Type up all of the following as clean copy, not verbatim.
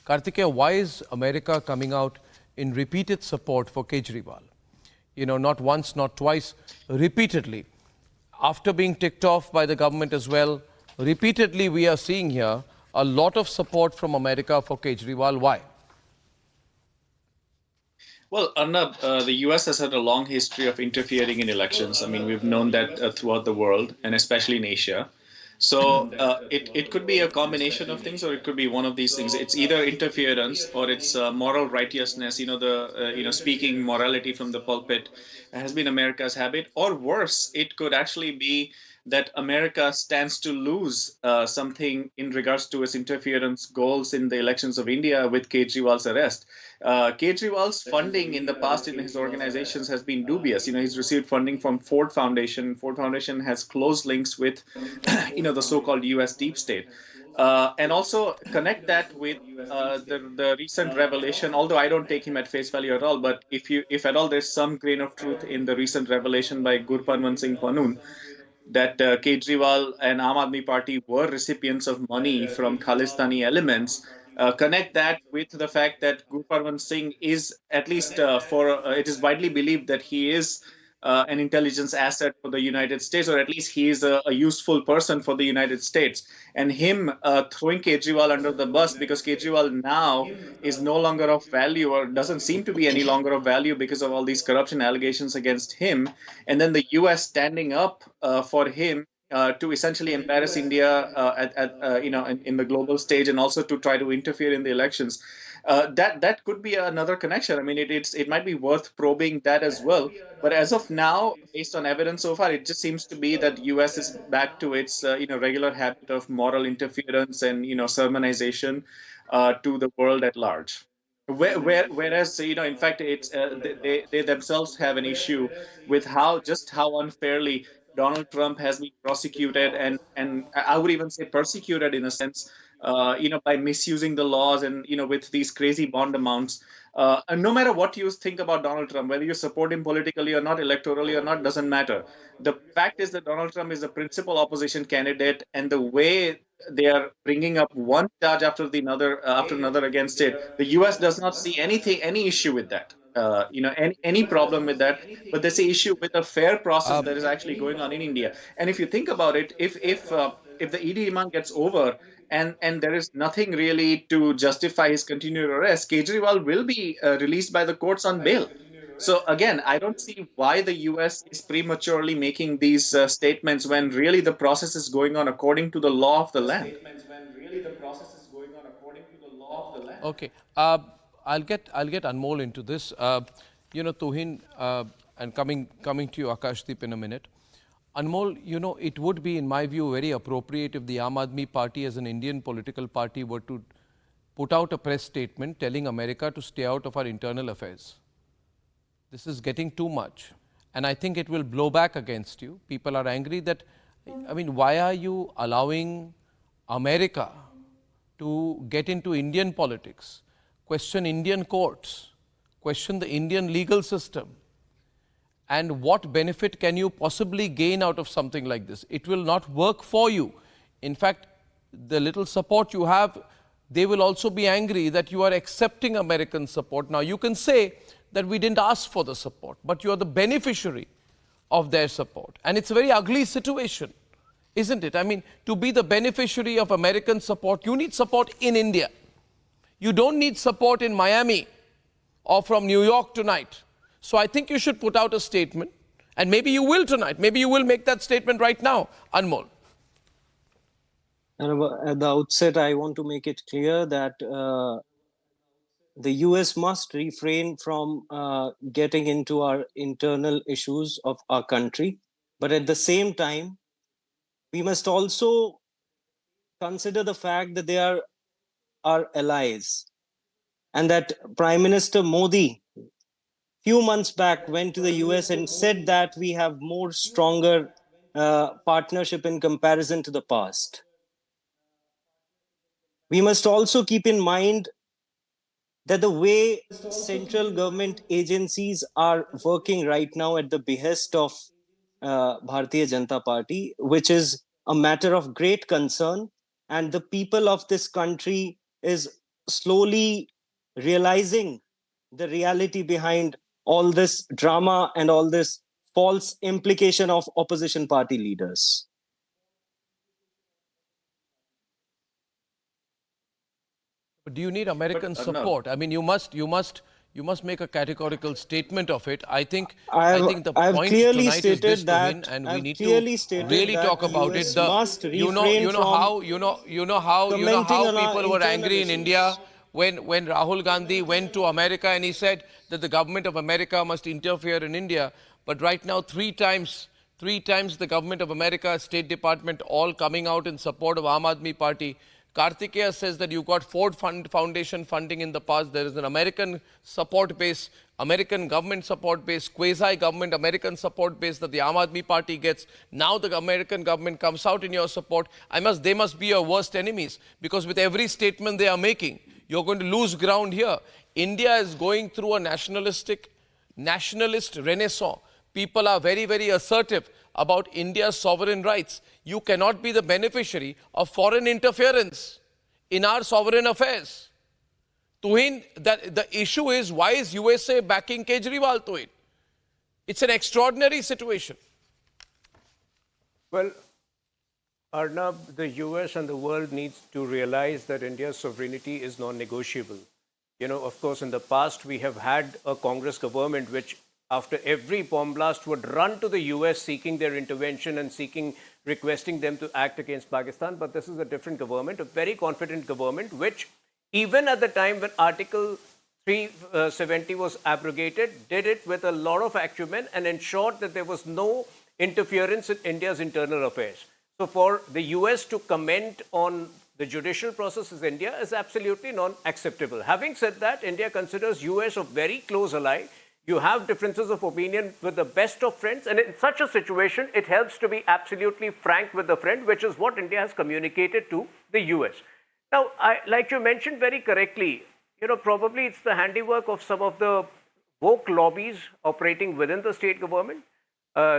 Kartikeya, why is America coming out in repeated support for Kejriwal? Not once, not twice, repeatedly. After being ticked off by the government as well, repeatedly we are seeing here a lot of support from America for Kejriwal. Why? Well, Arnab, the US has had a long history of interfering in elections. I mean, we've known that throughout the world and especially in Asia. So it could be a combination of things, or it could be one of these things. It's either interference or it's moral righteousness. Speaking morality from the pulpit has been America's habit. Or worse, it could actually be that America stands to lose something in regards to its interference goals in the elections of India with Kejriwal's arrest. Kejriwal's funding in the past in his organizations has been dubious. He's received funding from Ford Foundation. Ford Foundation has close links with, the so-called U.S. deep state. And also connect that with the recent revelation. Although I don't take him at face value at all, but if at all there's some grain of truth in the recent revelation by Gurpatwant Singh Pannoon that Kejriwal and Aam Aadmi Party were recipients of money from Khalistani elements. Connect that with the fact that Gurpatwant Singh is, at least it is widely believed that he is an intelligence asset for the United States, or at least he is a useful person for the United States. And him throwing Kejriwal under the bus because Kejriwal now is no longer of value, or doesn't seem to be any longer of value because of all these corruption allegations against him. And then the US standing up for him to essentially embarrass India in the global stage, and also to try to interfere in the elections. That could be another connection. I mean, it might be worth probing that as well. But as of now, based on evidence so far, it just seems to be that U.S. is back to its regular habit of moral interference and sermonization to the world at large. Whereas in fact, it's they themselves have an issue with how unfairly Donald Trump has been prosecuted, and I would even say persecuted in a sense, by misusing the laws, and with these crazy bond amounts. And no matter what you think about Donald Trump, whether you support him politically or not, electorally or not, doesn't matter. The fact is that Donald Trump is the principal opposition candidate, and the way they are bringing up one charge after another against it, the U.S. does not see any issue with that. Any problem with that, but there's an issue with a fair process that is actually going on in India. And if you think about it, if the ED demand gets over, and there is nothing really to justify his continued arrest, Kejriwal will be released by the courts on bail. So again, I don't see why the US is prematurely making these statements when really the process is going on according to the law of the land. Okay, I'll get Anmol into this. Tuhin, and coming to you, Akashdeep, in a minute. Anmol, it would be, in my view, very appropriate if the Aam Aadmi Party, as an Indian political party, were to put out a press statement telling America to stay out of our internal affairs. This is getting too much, and I think it will blow back against you. People are angry that, why are you allowing America to get into Indian politics, question Indian courts, question the Indian legal system? And what benefit can you possibly gain out of something like this? It will not work for you. In fact, the little support you have, they will also be angry that you are accepting American support. Now, you can say that we didn't ask for the support, but you are the beneficiary of their support. And it's a very ugly situation, isn't it? To be the beneficiary of American support, you need support in India. You don't need support in Miami or from New York tonight. So I think you should put out a statement, and maybe you will tonight. Maybe you will make that statement right now, Anmol. At the outset, I want to make it clear that the US must refrain from getting into our internal issues of our country. But at the same time, we must also consider the fact that they are our allies, and that Prime Minister Modi few months back went to the US and said that we have more stronger partnership in comparison to the past. We must also keep in mind that the way central government agencies are working right now at the behest of Bharatiya Janata Party, which is a matter of great concern, and the people of this country is slowly realizing the reality behind all this drama and all this false implication of opposition party leaders. But do you need American But Arnab, support? I mean, you must make a categorical statement of it. I think the I've point clearly tonight is this, stated Tuhin, that and we I've need to clearly stated really that talk the about it. US must refrain How commenting on our people were internal angry in India issues. when Rahul Gandhi went to America and he said that the government of America must interfere in India. But right now, three times the government of America, State Department, all coming out in support of Aam Aadmi Party. Kartikeya says that you got Ford Foundation funding in the past. There is an American support base, American government support base, quasi-government American support base that the Aam Aadmi Party gets. Now the American government comes out in your support. They must be your worst enemies, because with every statement they are making, you're going to lose ground here. India is going through a nationalist renaissance. People are very, very assertive about India's sovereign rights. You cannot be the beneficiary of foreign interference in our sovereign affairs. Tuhin, the issue is, why is USA backing Kejriwal, Tuhin? It's an extraordinary situation. Well, Arnab, the US and the world needs to realize that India's sovereignty is non-negotiable. You know, of course, in the past, we have had a Congress government which, after every bomb blast, would run to the US seeking their intervention and requesting them to act against Pakistan. But this is a different government, a very confident government, which even at the time when Article 370 was abrogated, did it with a lot of acumen and ensured that there was no interference in India's internal affairs. So for the US to comment on the judicial process in India is absolutely non-acceptable. Having said that, India considers US a very close ally. You have differences of opinion with the best of friends, and in such a situation, it helps to be absolutely frank with the friend, which is what India has communicated to the US. Now, like you mentioned very correctly, you know, probably it's the handiwork of some of the woke lobbies operating within the state government,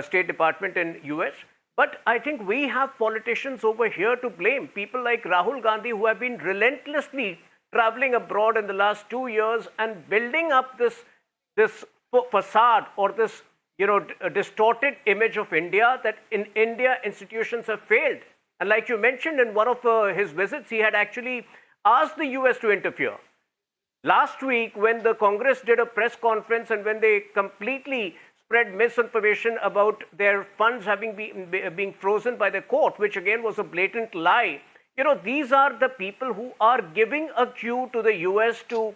State Department in US. But I think we have politicians over here to blame. People like Rahul Gandhi, who have been relentlessly traveling abroad in the last 2 years and building up this facade or this, you know, distorted image of India, that in India institutions have failed. And like you mentioned, in one of his visits, he had actually asked the US to interfere. Last week, when the Congress did a press conference and when they completely spread misinformation about their funds having being frozen by the court, which again was a blatant lie. You know, these are the people who are giving a cue to the US to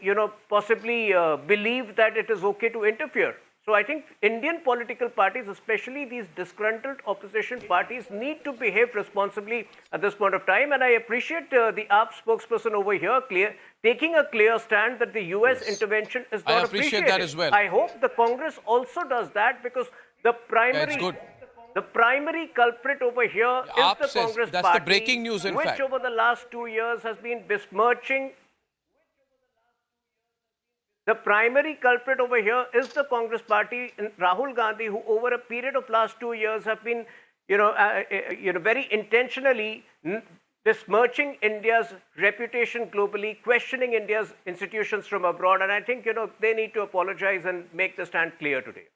you know, possibly believe that it is okay to interfere. So I think Indian political parties, especially these disgruntled opposition parties, need to behave responsibly at this point of time. And I appreciate the AAP spokesperson over here taking a clear stand that the US intervention is not appreciated. I appreciate that as well. I hope the Congress also does that, because the primary culprit over here is the Congress that's party, the breaking news, in fact, which over the last 2 years has been besmirching. The primary culprit over here is the Congress party and Rahul Gandhi, who over a period of last 2 years have been, very intentionally besmirching India's reputation globally, questioning India's institutions from abroad. And I think, they need to apologize and make the stand clear today.